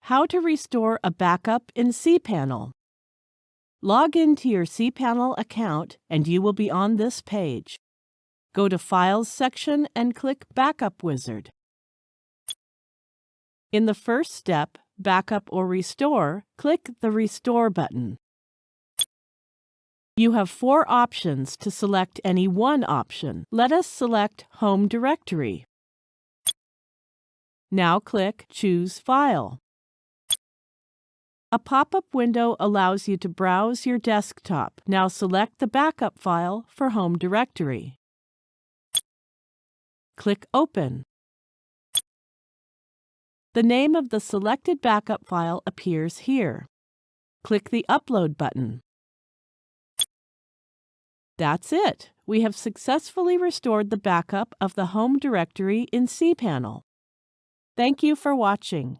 How to restore a backup in cPanel. Log into your cPanel account and you will be on this page. Go to Files section and click Backup Wizard. In the first step, Backup or Restore, click the Restore button. You have 4 options to select any one option. Let us select Home Directory. Now click Choose File. A pop-up window allows you to browse your desktop. Now select the backup file for Home Directory. Click Open. The name of the selected backup file appears here. Click the Upload button. That's it. We have successfully restored the backup of the home directory in cPanel. Thank you for watching.